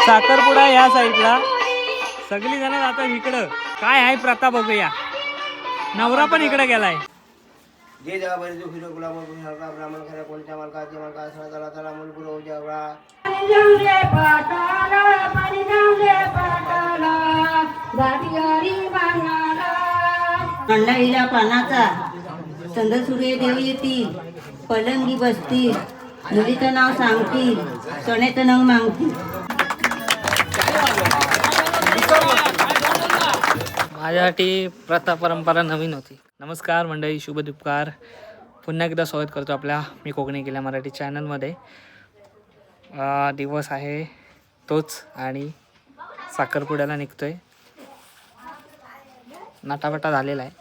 साखरपुडा या साईडला सगळी जण आता इकडं काय आहे प्रथा बघूया. नवरा पण इकडे गेलाय. जे जबाबदारी जो फिरो गुलाम हरका ब्राह्मण खऱ्या कोणत्या मालकाचे मालका असणार त्याला त्याला मूल पुरव जेवढा मंडळीला पानाचा चंद्रसूर्य देव येतील, पलंगी बसतील, मुलीचं नाव सांगतील, सोन्याचं नाव मागतील. माझ्यासाठी प्रथा परंपरा नवीन होती. नमस्कार मंडळी, शुभ दुपार. पुन्हा एकदा स्वागत करतो आपल्या मी कोकणी केल्या मराठी चॅनलमध्ये. दिवस आहे तोच आणि साखरपुड्याला निघतोय. नाटाफटा झालेला आहे,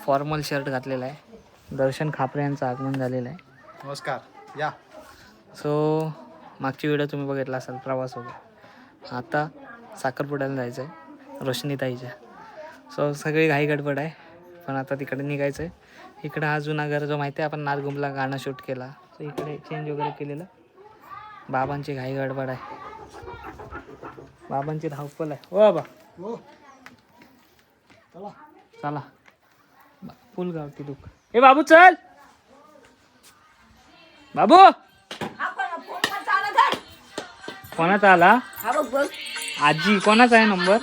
फॉर्मल शर्ट घातलेला आहे. दर्शन खापरे यांचं आगमन झालेलं आहे. नमस्कार या. सो मागची व्हिडिओ तुम्ही बघितला असाल प्रवास वगैरे. आता साखरपुड्याला जायचं आहे रोशनीताईच्या. सो सगळी घाई गडबड आहे, पण आता तिकडे निघायचं आहे. इकडं हा जुना घर जो माहिती आहे आपण नारगुमला गाणं शूट केला, सो इकडे चेंज वगैरे केलेलं. बाबांची घाई गडबड आहे, बाबांची धावपल आहे. ओ बाबा हो चला चला फुल गावठी दुःख. ए बाबू चल, बाबू कोणाचा आला? आजी कोणाचा आहे नंबर?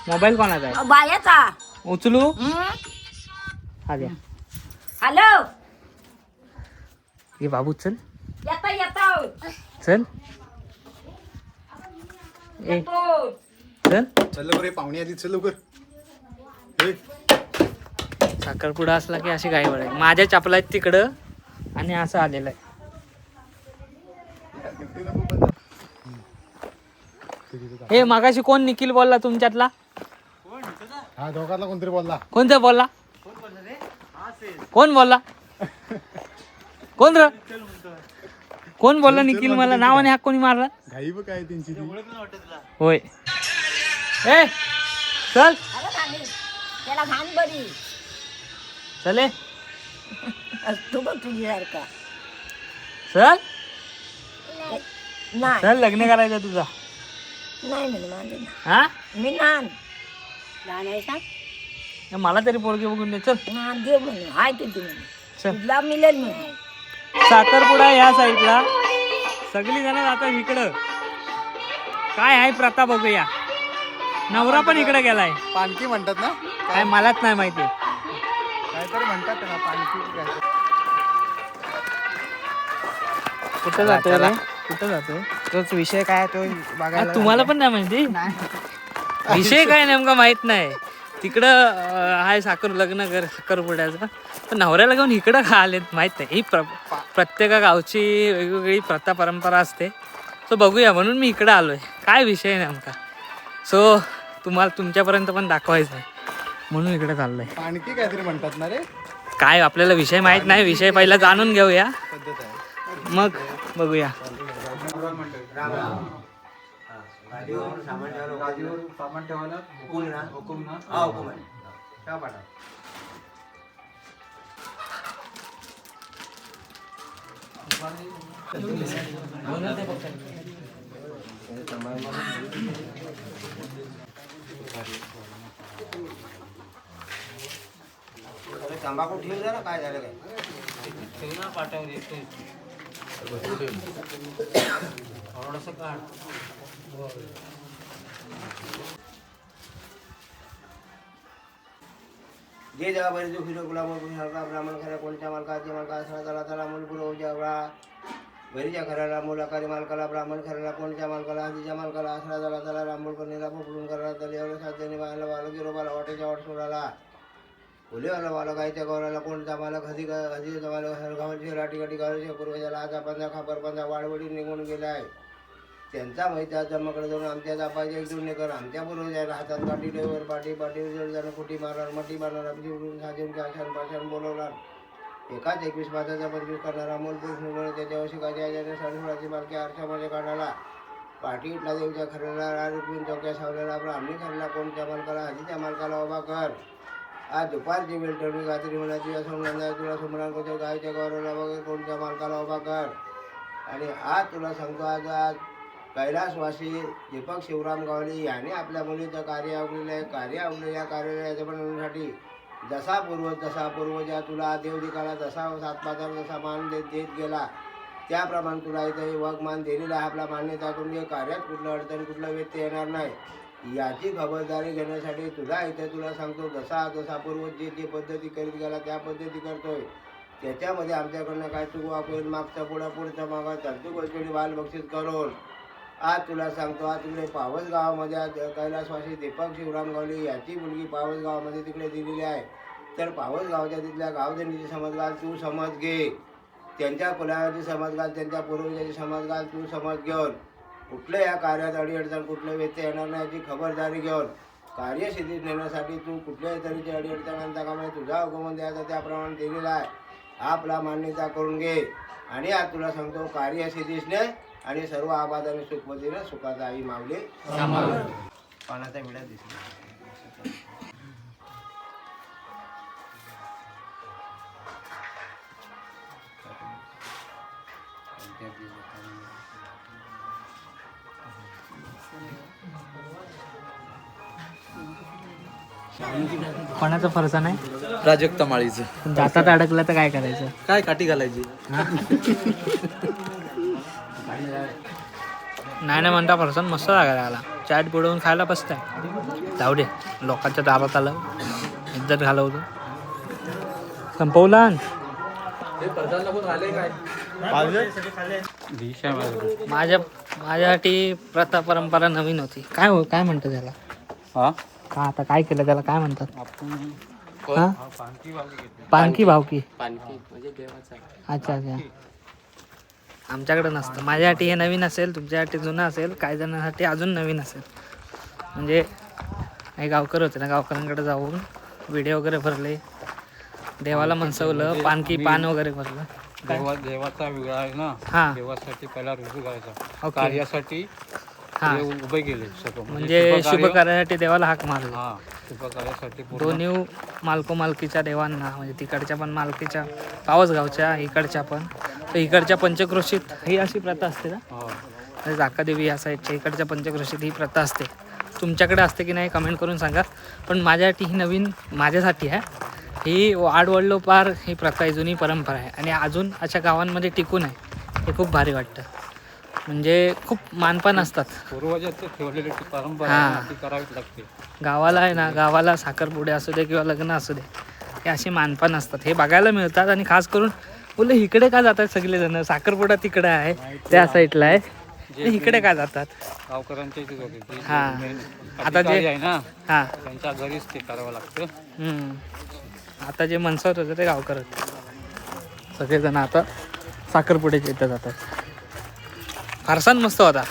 मोबाईल कोणाचा आहे? बायाचा. उचलू? हा द्या. हॅलो, ये बाबू चल येता येता चल. ए चल. चल लवकर, पाहुणे आली, चल लवकर. साखरपुडा असला की अशी घाई आहे. माझ्या चपला आहेत तिकडं आणि असं आलेलं आहे. हे मागाशी कोण निखिल बोलला तुमच्यातला? हा दोघांना कोणतरी बोलला. कोणता बोलला? कोण बोलला? कोण र? कोण बोलला निखिल? मला नावाने हाक कोणी मारला? घाई बघ काय त्यांची ती. होय. ए चल त्याला घाण बरी चले तू बघ तुझ्यासारखा. चल नाही चल, लग्न करायचं तुझा. नाही म्हणे माझं हा मी नान लहान आहे सांग. मला तरी पोरगी बघून दे. चल नान देव म्हणे हाय तुझी म्हणे चल. तुला मिळेल म्हणे. साखरपुडा या साईडला सगळी जण आता इकडं काय आहे प्रथा बघूया. नवरा पण इकडे गेलाय. पानकी म्हणतात ना, काय मलाच नाही माहिती. काहीतरी म्हणतात ना पानकी काहीतरी. कुठं जातोय रे? कुठं जातोय? तोच विषय काय तो बघायला. तुम्हाला पण नाही माहिती विषय काय नेमका माहित नाही. तिकडं आहे लग्न घर साखरपुड्याचं, पण नवऱ्याला घेऊन इकडं का आलेत माहित नाही. ही प्रत्येक गावची वेगवेगळी प्रथा परंपरा असते. सो बघूया म्हणून मी इकडं आलोय. काय विषय नेमका सो तुम्हाला तुमच्यापर्यंत पण दाखवायचं आहे म्हणून इकडे चाललंय. पानकी काहीतरी म्हणतात ना रे. काय आपल्याला विषय माहित नाही. विषय पहिला जाणून घेऊया पद्धत आहे. मग बघूया. सामान ठेवायला हुकुम ना. हा हुकुम आहे. त्या पाठा. तंबाखू ठेव जरा. काय झालं काय ठेव ना, पाठवून थोडंसं काढ. जे जबाबदारी जो फिरो गुलाम हरका ब्राह्मण खऱ्या कोणत्या मालकाचे मालका असणार त्याला त्याला मूल पुरव जेवढा घरीच्या घराला मुलाकारी मालकाला ब्राह्मण खऱ्याला कोणत्या मालकाला हजीच्या मालकाला असणार त्याला त्याला रामबोल करणीला पोपडून करायला त्याला एवढं साध्याने बाळाला वालं गिरोबाला वाटेच्या वाट सोडाला फुलेवाला वाला गायच्या गौराला कोणता मालक हजीचा मालक हरगावाची राटीगाठी गावच्या पूर्वजाला आता पंजा खापर पंजा वाडवडी निघून गेला आहे. त्यांचा माहिती जन्माकडे जाऊन आमच्या जापायच्या इकडून कर आमच्या बरोबर जायला हातात पाठी ड्रायव्हर पाठीवर जाणं कुठी मारणार मठी मारणार अगदी उडून साजेन आशान पाशान बोलवणार. एकाच 21 माताचा 25 करणारा मूल पुरुष निवड त्याच्या शिकायच्या आजाने साडेसोळाची मालकी आरशामध्ये काढायला पाठी उठला देवच्या खरेला रुपीन चौक्या सावलेला ब्राह्मणी खरेला कोणत्या मालकाला हजीच्या मालकाला उभा कर. आज दुपारची वेळ ठरवी गात्री म्हणाची असं नंदा तुला सुमरांकोच्या गायच्या गौरवला वगैरे कोणत्या मालकाला उभा कर. आणि आज तुला सांगतो आज कैलासवासी दीपक शिवराम गावले यांनी आपल्या मुलीचं कार्य आवडलेलं आहे. कार्य आवडलेल्या कार्याच्या बनवण्यासाठी जसा पूर्वजा तुला देव दिकाला जसा सातपादार जसा मान देत गेला त्याप्रमाणे तुला इथे वगमान दिलेला आहे. आपला मान्यता करून घे. कार्यात कुठलं अडचण कुठलं व्यत्यय येणार नाही याची खबरदारी घेण्यासाठी तुला सांगतो जसा पूर्वज जे पद्धती करीत गेला त्या पद्धती करतोय. त्याच्यामध्ये आमच्याकडनं काय चूक वापरून मागचा पुढचं मागं तरतूद गोष्टी बाल बक्षीस करून आज तुला सांगतो आज तिकडे पावस गावामध्ये आज कैलासवासी दीपक शिवराम गावले याची मुलगी पावस गावामध्ये तिकडे दिलेली आहे. तर पावस गावाच्या तिथल्या गावजनीची समज घाल तू समज घे. त्यांच्या कुलाची समज घाल त्यांच्या पूर्वजाची समज घाल तू समज घेऊन कुठल्या या कार्यात अडीअडचण कुठलं व्यत्यय येणार नाही याची खबरदारी घेऊन कार्यसिद्धीत नेण्यासाठी तू कुठल्याही तऱ्हेची अडीअडचणांचा कामाने तुझा हुकूम द्यायचा त्याप्रमाणे दिलेला आहे. आपला मान्यता करून घे. आणि आज तुला सांगतो कार्यसिद्धीसने आणि सर्व आबाद आणि सुखपतीने सुखाचा आई मावले पाण्याचा विडा दिसला. कोणाचं फरसाण आहे? प्राजक्ता माळीचं. दातात अडकलं तर काय करायचं? काय काठी घालायची? नाही म्हणता फरसाण मस्त लागायला आला. चाट बुडवून खायला बसताय. जाऊ दे लोकांच्या दारात आलं इज्जत घालवतो. संपवला माझ्यासाठी प्रथा परंपरा नवीन होती. काय म्हणतं त्याला? का आता काय केलं त्याला? काय म्हणतात? हा? पानकी भावकी. अच्छा अच्छा. आमच्याकडे नसतं. माझ्यासाठी हे नवीन असेल, तुमच्यासाठी जुनं असेल, काही जणांसाठी अजून नवीन असेल. म्हणजे काही गावकर होते ना, गावकऱ्यांकडे जाऊन विडे वगैरे भरले, देवाला मनसवलं, पानकी पान वगैरे भरलं. देवाचा वेगळा आहे ना. हा देवासाठी पहिला रुजू करायचा. ओके. कार्यासाठी हा उभे केले म्हणजे शुभ कार्यासाठी देवाला हाक मारला. हा शुभ कार्यासाठी दोन्ही मालको मालकीच्या देवांना म्हणजे तिकडच्या पण मालकीच्या पावस गावच्या इकडच्या पण तर इकडच्या पंचक्रोशीत ही अशी प्रथा असते ना. म्हणजे जाकादेवी या साईडच्या इकडच्या पंचक्रोशीत ही प्रथा असते. तुमच्याकडे असते की नाही कमेंट करून सांगा. पण माझ्यासाठी ही नवीन माझ्यासाठी आहे. ही आडवडलो पार ही प्रथा आहे, जुनी परंपरा आहे आणि अजून अशा गावांमध्ये टिकून आहे. हे खूप भारी वाटतं. म्हणजे खूप मानपान असतात. पूर्वजांची ठेवलेली ती परंपरा हा. आहे, ती करावीच लागते. गावाला आहे ना, गावाला साखरपुडे असू दे किंवा लग्न असू दे हे असे मानपान असतात. हे बघायला मिळतात आणि खास करून बोलले इकडे का जातात सगळेजण? साखरपुडा तिकडे आहे त्या साईडला आहे, इकडे का जातात? गावकऱ्यांच्या इथे होते ती हा. main आता जे- अधिकारी आहे ना हां त्यांच्या घरीच ते करावं लागतं. आता जे मनसवत होतं ते गावकर होते. सगळेजण आता साखरपुड्याच्या इथं जातात. फारसाण मस्त होता.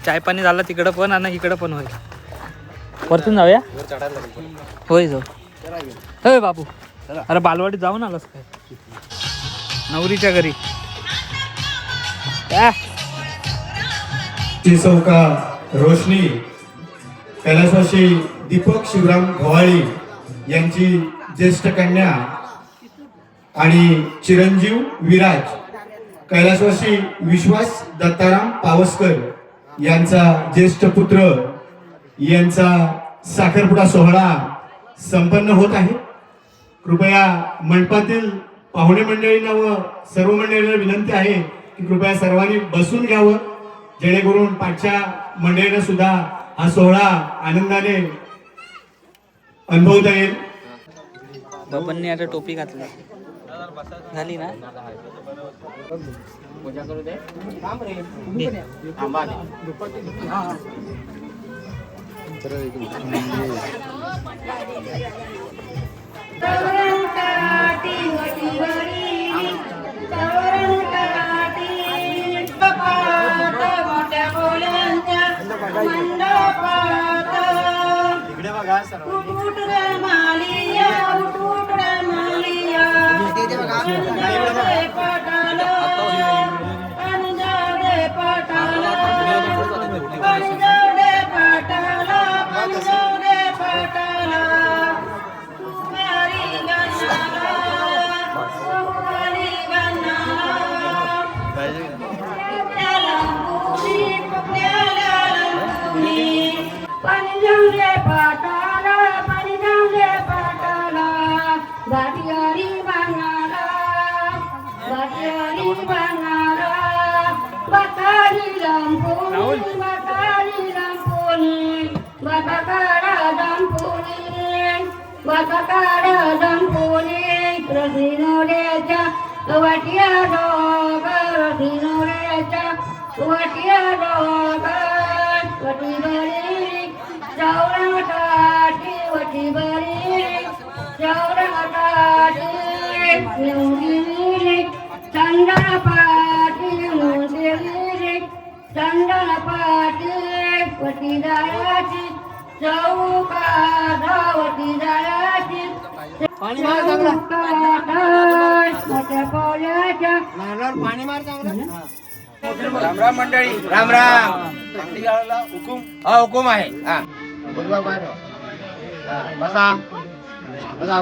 चाय पाणी झालं तिकडं पण आणि इकडं पण होईल. वरतून जाऊया. होय जाऊ. होय बाबू. अरे बालवाडीत जाऊन आलास काय? नवरीच्या घरी चौका रोशनी कैलासवासी दीपक शिवराम गव्हाळी यांची ज्येष्ठ कन्या आणि चिरंजीव विराज कैलासवासी विश्वास दत्ताराम पावसकर यांचा ज्येष्ठ पुत्र यांचा साखरपुडा सोहळा संपन्न होत आहे. कृपया मंडपातील पाहुणे मंडळींना व सर्व मंडळींना विनंती आहे की कृपया सर्वांनी बसून घ्यावं जेणेकरून पाठच्या मंडळींना सुद्धा हा सोहळा आनंदाने अनुभवता येईल. बाबांनी आता टोपी घातली झाली ना. पूजा करू दे. Thank you. बाटियारी बांगणारा बाटारी लंपोनी बाटाकाडा लंपोनी रसिनोड्याच्या वाटिया डोगर रसिनोड्याच्या वाटिया डोगर वटी बरी चौरंगाटी वटी बरी चौरंगाटी निवडीली चंदनपाटी निवडीली चंदनपाटी वटी जायाची चौकाठा वटी जायाची मोठ्या पावल्याच्या राम राम मंडळी. राम राम. हुकुम हा हुकुम आहे. हा बोलवा बाहेर. हा, बसा बसा.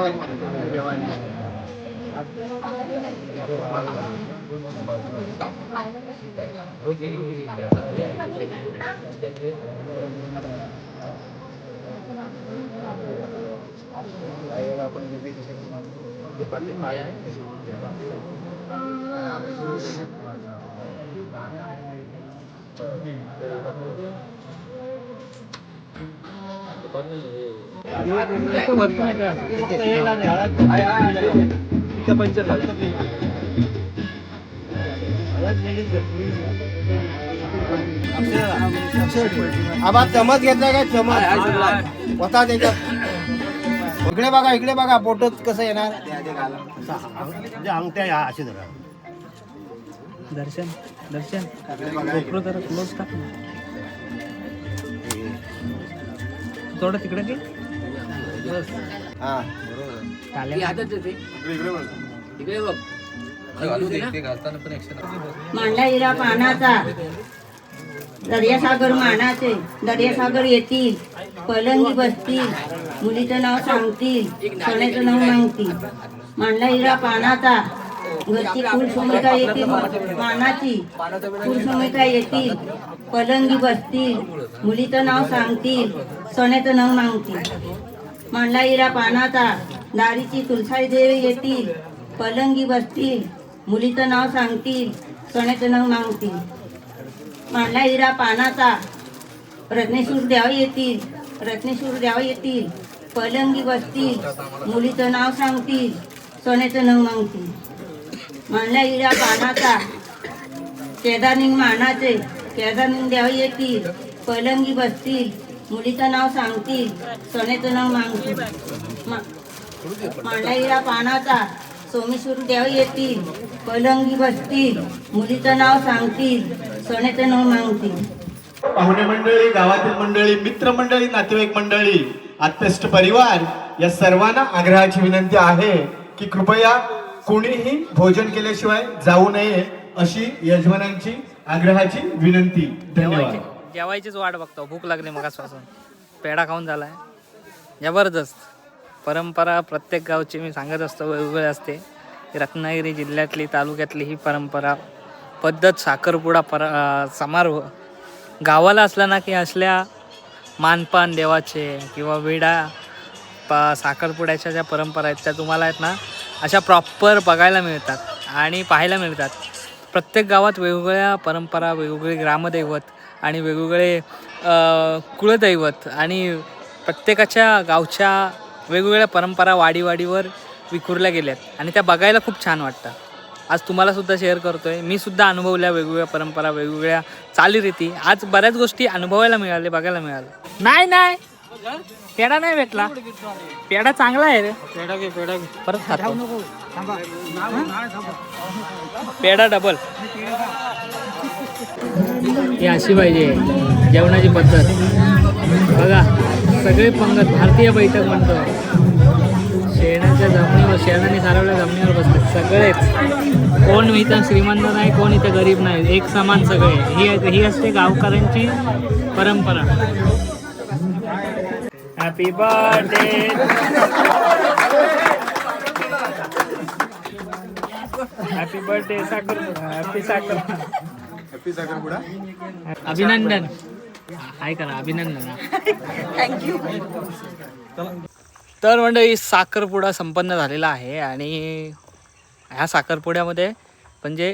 आबा चमच घेतलाय का चमच होता त्याच्यात. इकडे बघा फोटो कसं येणार. अंगठ्या या असे जरा दर्शन GoPro जरा क्लोज टाक ना. थोडं तिकडे घे. हा मांडला हिरा पानाचा दर्यासागर मानाचे दर्यासागर येतील पलंगी बसतील मुलीचं नाव सांगतील सोन्याचं नाव मागतील. मांडला हिरा पानाचा घरची फुलसुमिका येतील मानाची फुलसुमिका येतील पलंगी बसतील मुलीचं नाव सांगतील सोन्याचं नाव मागतील. मांडला हिरा पानाचा दारीची तुलसाई देवी येतील पलंगी बसतील मुलीचं नाव सांगतील सोन्याचं नाव मागतील. मांडला हिरा पानाचा रत्नेश्वर द्यावं येतील पलंगी बसतील मुलीचं नाव सांगतील सोन्याचं नाव मागतील. मांडला हिरा पानाचा केदारनिंग मानाचे केदारनिंग द्यावं येतील पलंगी बसतील मुलीचं नाव सांगतील सोन्याचं नाव मागतील. मांडला हिरा पानाचा सोमेश्वर द्यावं येतील पलंगी बसतील मुलीचं नाव सांगतील सोन्याचं नाव मागतील. पाहुणे मंडळी, गावातील मंडळी, मित्रमंडळी, नातेवाईक मंडळी, आत्पेष्ट परिवार या सर्वांना आग्रहाची विनंती आहे की कृपया कोणीही भोजन केल्याशिवाय जाऊ नये अशी यजमानांची आग्रहाची विनंती. धन्यवाद. जेवायचीच वाट बघतो. भूक लागली मगासपासून. पेढा खाऊन झालाय. जबरदस्त परंपरा प्रत्येक गावची मी सांगत असतो वेगवेगळी असते. रत्नागिरी जिल्ह्यातली तालुक्यातली ही परंपरा पद्धत साखरपुडा समारोह गावाला असला ना की असल्या मानपान देवाचे किंवा विडा साखरपुड्याच्या ज्या परंपरा आहेत त्या तुम्हाला आहेत ना अशा प्रॉपर बघायला मिळतात आणि पाहायला मिळतात. प्रत्येक गावात वेगवेगळ्या परंपरा, वेगवेगळे ग्रामदैवत आणि वेगवेगळे कुळदैवत आणि प्रत्येकाच्या गावच्या वेगवेगळ्या परंपरा वाडीवर विखुरल्या गेल्यात आणि त्या बघायला खूप छान वाटतं. आज तुम्हाला सुद्धा शेअर करतोय. मी सुद्धा अनुभवल्या वेगवेगळ्या परंपरा, वेगवेगळ्या चालीरीती. आज बऱ्याच गोष्टी अनुभवायला मिळाले, बघायला मिळालं. नाही पेढा नाही भेटला. पेढा चांगला आहे रे. पेढा घे परत खातो. पेढा डबल. ही अशी पाहिजे जेवणाची पद्धत. बघा सगळे पंगत भारतीय बैठक म्हणतो. शेणाच्या जमिनीवर शेणाने सारवल्या जमिनीवर बसतात सगळेच. कोण इथं श्रीमंत नाही, कोण इथं गरीब नाही, एक समान सगळे. ही असते गावकऱ्यांची परंपरा. Happy birthday. हॅपी बर्थडे साखरपुडा. हॅपी साखरपुडा. अभिनंदन. काय करा अभिनंदन. थँक्यू. तर मंडळी साखरपुडा संपन्न झालेला आहे आणि ह्या साखरपुड्यामध्ये म्हणजे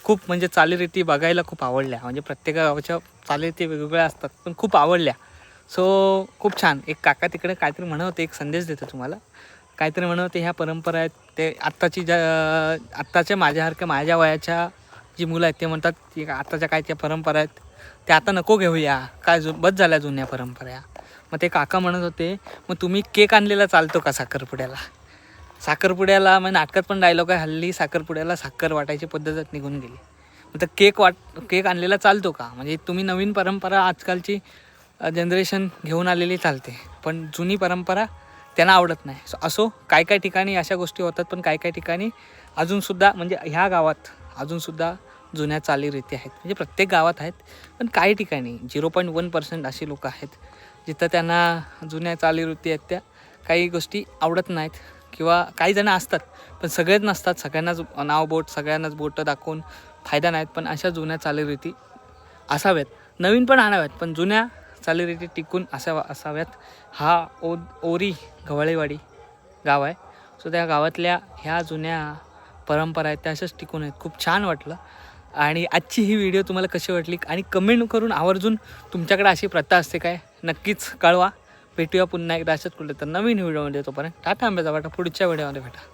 खूप म्हणजे चालीरीती बघायला खूप आवडल्या. म्हणजे प्रत्येक गावाच्या चालीरीती वेगवेगळ्या असतात पण खूप आवडल्या. सो खूप छान. एक काका तिकडे काहीतरी म्हणत होते, एक संदेश देतो तुम्हाला. काहीतरी म्हणत होते ह्या परंपरा आहेत ते आत्ताच्या माझ्या वयाच्या जी मुलं आहेत ते म्हणतात की आत्ताच्या काय त्या परंपरा आहेत त्या आता नको घेऊया, काय बस झाल्या जुन्या परंपरा. मग ते काका म्हणत होते मग तुम्ही केक आणलेला चालतो का साखरपुड्याला मग नाटकात पण डायलॉग आहे हल्ली साखरपुड्याला साखर वाटायची पद्धतच निघून गेली. मग तर केक आणलेला चालतो का? म्हणजे तुम्ही नवीन परंपरा आजकालची जनरेशन घेऊन आलेली चालते पण जुनी परंपरा त्यांना आवडत नाही. असो काय काय ठिकाणी अशा गोष्टी होतात पण काय काय ठिकाणी अजूनसुद्धा म्हणजे ह्या गावात अजूनसुद्धा जुन्या चालीरीती आहेत. म्हणजे प्रत्येक गावात आहेत पण काही ठिकाणी 0.1% अशी लोक आहेत जिथं त्यांना जुन्या चालीरीती आहेत त्या काही गोष्टी आवडत नाहीत किंवा काही जण असतात पण सगळेच नसतात. सगळ्यांनाच बोटं दाखवून फायदा नाहीत. पण अशा जुन्या चालीरीती असाव्यात, नवीन पण आणाव्यात पण जुन्या चालीरीती टिकून असाव्यात. हा ओरी गवळेवाडी गाव आहे. सो त्या गावातल्या ह्या जुन्या परंपरा आहेत त्या अशाच टिकून आहेत. खूप छान वाटलं. आणि आजची ही व्हिडिओ तुम्हाला कशी वाटली आणि कमेंट करून आवर्जून तुमच्याकडे अशी प्रथा असते काय नक्कीच कळवा. भेटूया पुन्हा एकदा अशाच कुठे तर नवीन व्हिडिओमध्ये. तोपर्यंत टाटा आंब्याचा वाटा. पुढच्या व्हिडिओमध्ये भेटा.